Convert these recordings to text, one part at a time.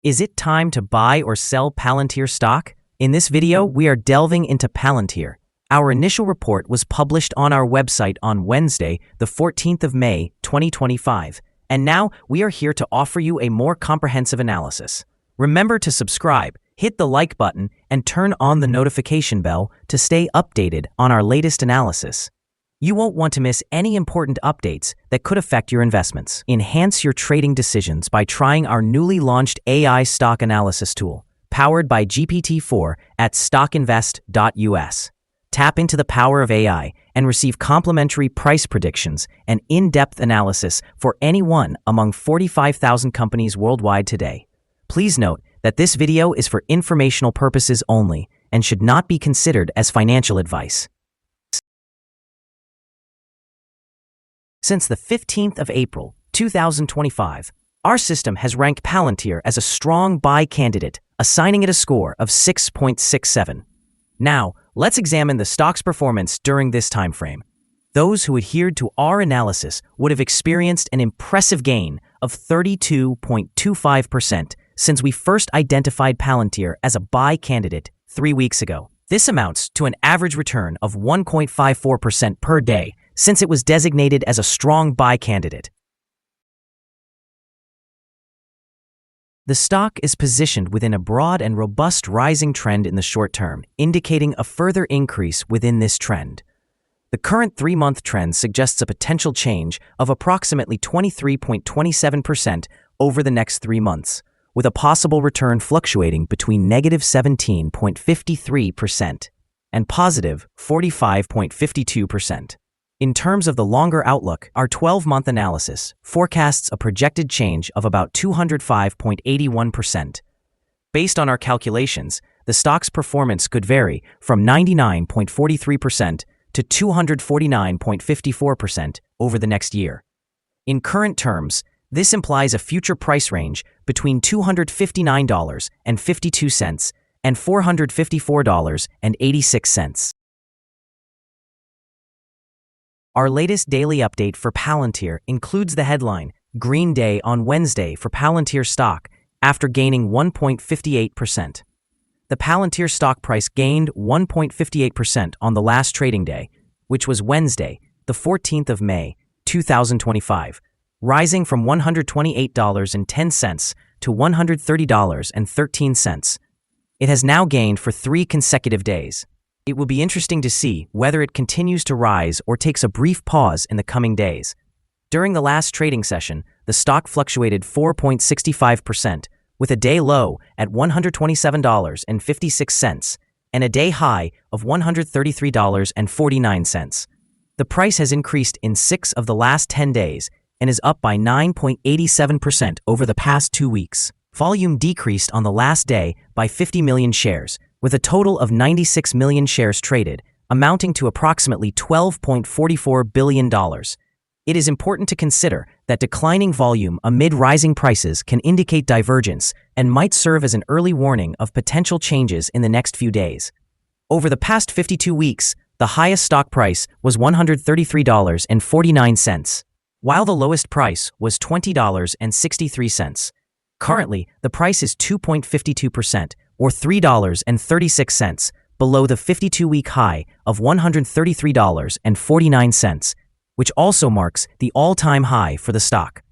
Is it time to buy or sell Palantir stock? In this video, we are delving into Palantir. Our initial report was published on our website on Wednesday, the 14th of May, 2025. And now we are here to offer you a more comprehensive analysis. Remember to subscribe, hit the like button, and turn on the notification bell to stay updated on our latest analysis. You won't want to miss any important updates that could affect your investments. Enhance your trading decisions by trying our newly launched AI stock analysis tool, powered by GPT-4 at StockInvest.us. Tap into the power of AI and receive complimentary price predictions and in-depth analysis for any one among 45,000 companies worldwide today. Please note that this video is for informational purposes only and should not be considered as financial advice. Since the 15th of April, 2025, our system has ranked Palantir as a strong buy candidate, assigning it a score of 6.67. Now, let's examine the stock's performance during this time frame. Those who adhered to our analysis would have experienced an impressive gain of 32.25% since we first identified Palantir as a buy candidate 3 weeks ago. This amounts to an average return of 1.54% per day since it was designated as a strong buy candidate. The stock is positioned within a broad and robust rising trend in the short term, indicating a further increase within this trend. The current 3-month trend suggests a potential change of approximately 23.27% over the next 3 months, with a possible return fluctuating between negative 17.53% and positive 45.52%. In terms of the longer outlook, our 12-month analysis forecasts a projected change of about 205.81%. Based on our calculations, the stock's performance could vary from 99.43% to 249.54% over the next year. In current terms, this implies a future price range between $259.52 and $454.86. Our latest daily update for Palantir includes the headline, Green Day on Wednesday for Palantir stock, after gaining 1.58%. The Palantir stock price gained 1.58% on the last trading day, which was Wednesday, the 14th of May, 2025, rising from $128.10 to $130.13. It has now gained for 3 consecutive days. It will be interesting to see whether it continues to rise or takes a brief pause in the coming days. During the last trading session, the stock fluctuated 4.65%, with a day low at $127.56 and a day high of $133.49. The price has increased in 6 of the last 10 days and is up by 9.87% over the past 2 weeks. Volume decreased on the last day by 50 million shares, with a total of 96 million shares traded, amounting to approximately $12.44 billion. It is important to consider that declining volume amid rising prices can indicate divergence and might serve as an early warning of potential changes in the next few days. Over the past 52 weeks, the highest stock price was $133.49, while the lowest price was $20.63. Currently, the price is 2.52%, or $3.36, below the 52-week high of $133.49, which also marks the all-time high for the stock.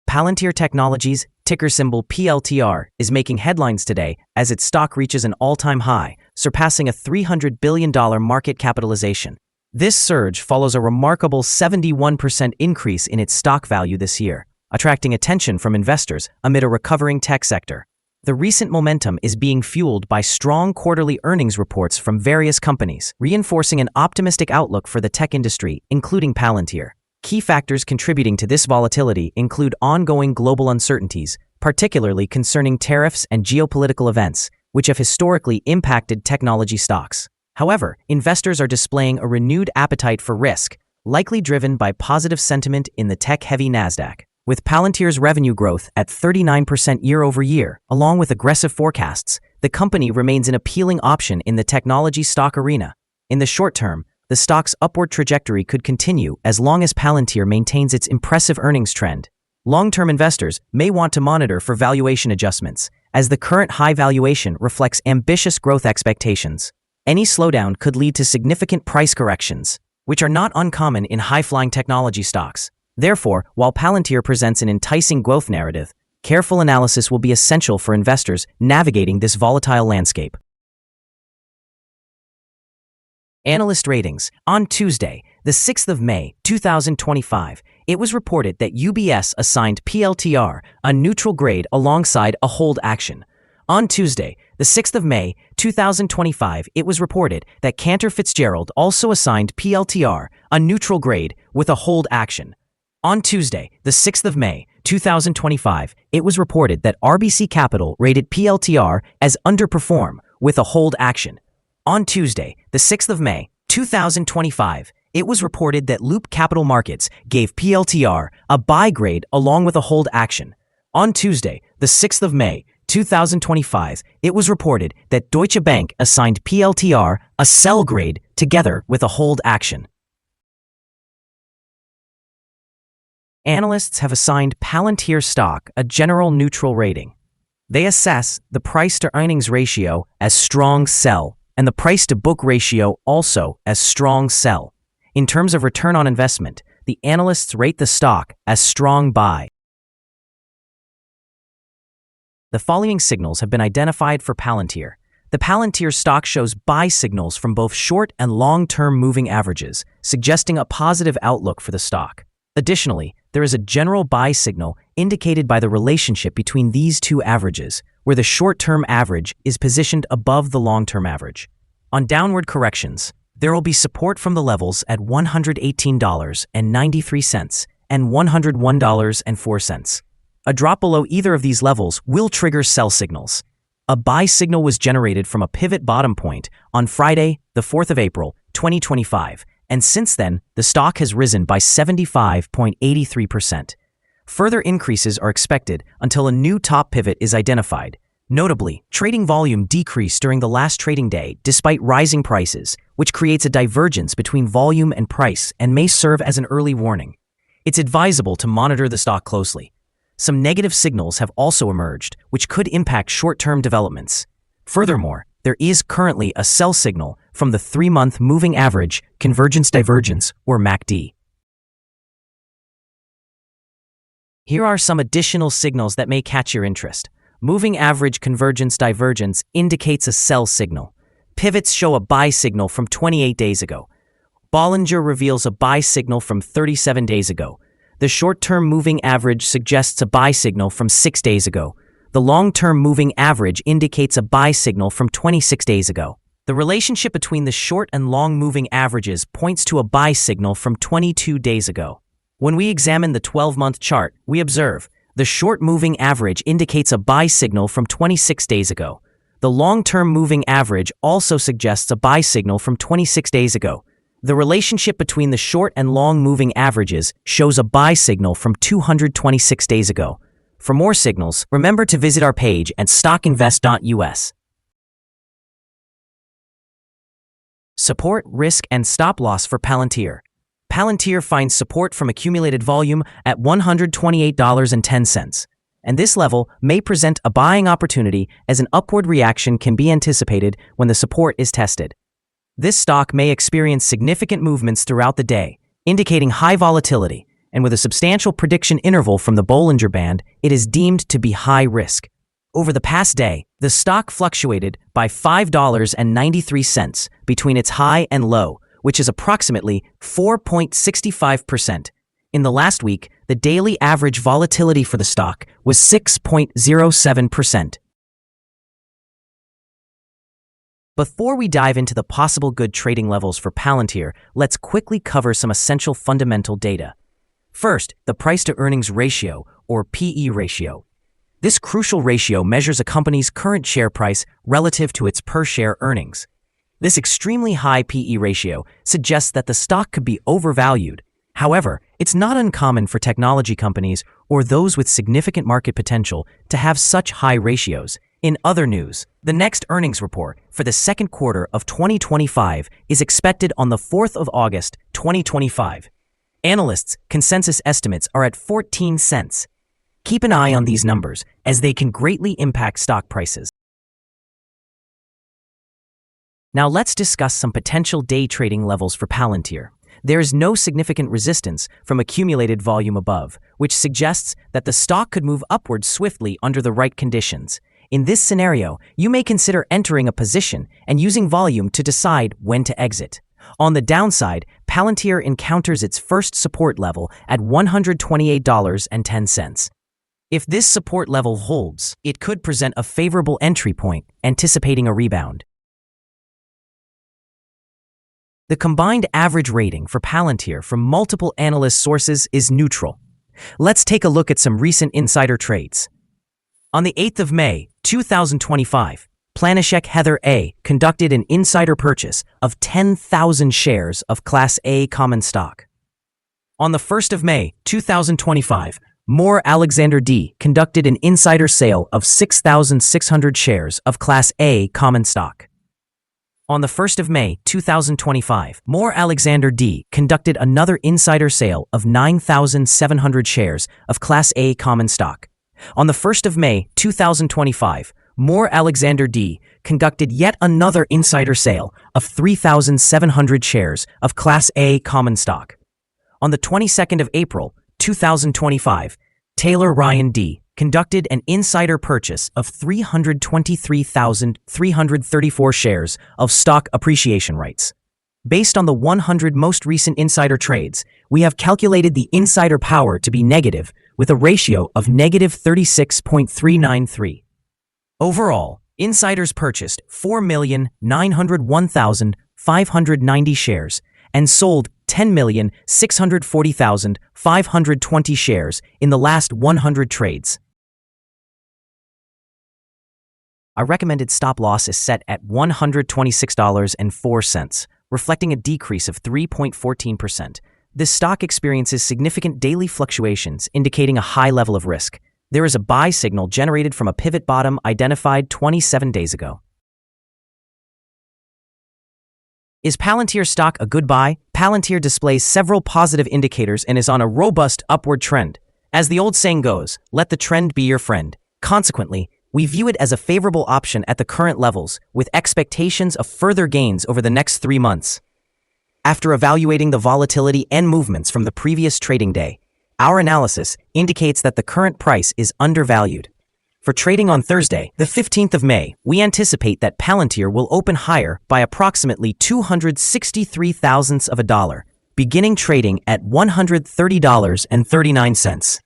Palantir Technologies, ticker symbol PLTR, is making headlines today as its stock reaches an all-time high, surpassing a $300 billion market capitalization. This surge follows a remarkable 71% increase in its stock value this year, attracting attention from investors amid a recovering tech sector. The recent momentum is being fueled by strong quarterly earnings reports from various companies, reinforcing an optimistic outlook for the tech industry, including Palantir. Key factors contributing to this volatility include ongoing global uncertainties, particularly concerning tariffs and geopolitical events, which have historically impacted technology stocks. However, investors are displaying a renewed appetite for risk, likely driven by positive sentiment in the tech-heavy Nasdaq. With Palantir's revenue growth at 39% year-over-year, along with aggressive forecasts, the company remains an appealing option in the technology stock arena. In the short term, the stock's upward trajectory could continue as long as Palantir maintains its impressive earnings trend. Long-term investors may want to monitor for valuation adjustments, as the current high valuation reflects ambitious growth expectations. Any slowdown could lead to significant price corrections, which are not uncommon in high-flying technology stocks. Therefore, while Palantir presents an enticing growth narrative, careful analysis will be essential for investors navigating this volatile landscape. Analyst ratings. On Tuesday, the 6th of May, 2025, it was reported that UBS assigned PLTR a neutral grade alongside a hold action. On Tuesday, the 6th of May, 2025, it was reported that Cantor Fitzgerald also assigned PLTR a neutral grade with a hold action. On Tuesday, the 6th of May, 2025, it was reported that RBC Capital rated PLTR as underperform with a hold action. On Tuesday, the 6th of May, 2025, it was reported that Loop Capital Markets gave PLTR a buy grade along with a hold action. On Tuesday, the 6th of May, 2025, it was reported that Deutsche Bank assigned PLTR a sell grade together with a hold action. Analysts have assigned Palantir stock a general neutral rating. They assess the price-to-earnings ratio as strong sell and the price-to-book ratio also as strong sell. In terms of return on investment, the analysts rate the stock as strong buy. The following signals have been identified for Palantir. The Palantir stock shows buy signals from both short and long-term moving averages, suggesting a positive outlook for the stock. Additionally, there is a general buy signal indicated by the relationship between these two averages, where the short-term average is positioned above the long-term average. On downward corrections, there will be support from the levels at $118.93 and $101.04. A drop below either of these levels will trigger sell signals. A buy signal was generated from a pivot bottom point on Friday, the 4th of April, 2025, and since then, the stock has risen by 75.83%. Further increases are expected until a new top pivot is identified. Notably, trading volume decreased during the last trading day despite rising prices, which creates a divergence between volume and price and may serve as an early warning. It's advisable to monitor the stock closely. Some negative signals have also emerged, which could impact short-term developments. Furthermore, there is currently a sell signal from the 3-month moving average convergence divergence, or MACD. Here are some additional signals that may catch your interest. Moving average convergence divergence indicates a sell signal. Pivots show a buy signal from 28 days ago. Bollinger reveals a buy signal from 37 days ago. The short-term moving average suggests a buy signal from 6 days ago. The long-term moving average indicates a buy signal from 26 days ago. The relationship between the short and long moving averages points to a buy signal from 22 days ago. When we examine the 12-month chart, we observe the short moving average indicates a buy signal from 26 days ago. The long-term moving average also suggests a buy signal from 26 days ago. The relationship between the short and long moving averages shows a buy signal from 226 days ago. For more signals, remember to visit our page at StockInvest.us. Support, risk, and stop loss for Palantir. Palantir finds support from accumulated volume at $128.10, and this level may present a buying opportunity as an upward reaction can be anticipated when the support is tested. This stock may experience significant movements throughout the day, indicating high volatility, and with a substantial prediction interval from the Bollinger Band, it is deemed to be high risk. Over the past day, the stock fluctuated by $5.93 between its high and low, which is approximately 4.65%. In the last week, the daily average volatility for the stock was 6.07%. Before we dive into the possible good trading levels for Palantir, let's quickly cover some essential fundamental data. First, the price-to-earnings ratio, or PE ratio. This crucial ratio measures a company's current share price relative to its per-share earnings. This extremely high PE ratio suggests that the stock could be overvalued. However, it's not uncommon for technology companies or those with significant market potential to have such high ratios. In other news, the next earnings report for the second quarter of 2025 is expected on the 4th of August, 2025. Analysts' consensus estimates are at 14 cents. Keep an eye on these numbers, as they can greatly impact stock prices. Now let's discuss some potential day trading levels for Palantir. There is no significant resistance from accumulated volume above, which suggests that the stock could move upwards swiftly under the right conditions. In this scenario, you may consider entering a position and using volume to decide when to exit. On the downside, Palantir encounters its first support level at $128.10. If this support level holds, it could present a favorable entry point, anticipating a rebound. The combined average rating for Palantir from multiple analyst sources is neutral. Let's take a look at some recent insider trades. On the 8th of May, 2025, Planishek Heather A. conducted an insider purchase of 10,000 shares of Class A common stock. On the 1st of May, 2025, Moore Alexander D. conducted an insider sale of 6,600 shares of Class A common stock. On the 1st of May, 2025, Moore Alexander D. conducted another insider sale of 9,700 shares of Class A common stock. On the 1st of May, 2025, Moore Alexander D. conducted yet another insider sale of 3,700 shares of Class A common stock. On the 22nd of April, 2025, Taylor Ryan D. conducted an insider purchase of 323,334 shares of stock appreciation rights. Based on the 100 most recent insider trades, we have calculated the insider power to be negative with a ratio of negative 36.393. Overall, insiders purchased 4,901,590 shares and sold 10,640,520 shares in the last 100 trades. Our recommended stop loss is set at $126.04, reflecting a decrease of 3.14%. This stock experiences significant daily fluctuations, indicating a high level of risk. There is a buy signal generated from a pivot bottom identified 27 days ago. Is Palantir stock a good buy? Palantir displays several positive indicators and is on a robust upward trend. As the old saying goes, let the trend be your friend. Consequently, we view it as a favorable option at the current levels, with expectations of further gains over the next 3 months. After evaluating the volatility and movements from the previous trading day, our analysis indicates that the current price is undervalued. For trading on Thursday, the 15th of May, we anticipate that Palantir will open higher by approximately 263 thousandths of a dollar, beginning trading at $130.39.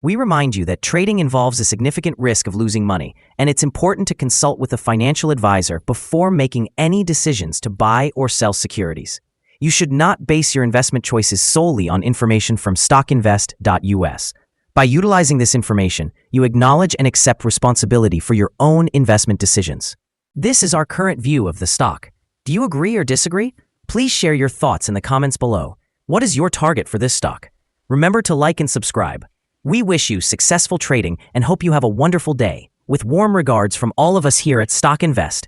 We remind you that trading involves a significant risk of losing money, and it's important to consult with a financial advisor before making any decisions to buy or sell securities. You should not base your investment choices solely on information from StockInvest.us. By utilizing this information, you acknowledge and accept responsibility for your own investment decisions. This is our current view of the stock. Do you agree or disagree? Please share your thoughts in the comments below. What is your target for this stock? Remember to like and subscribe. We wish you successful trading and hope you have a wonderful day. With warm regards from all of us here at StockInvest.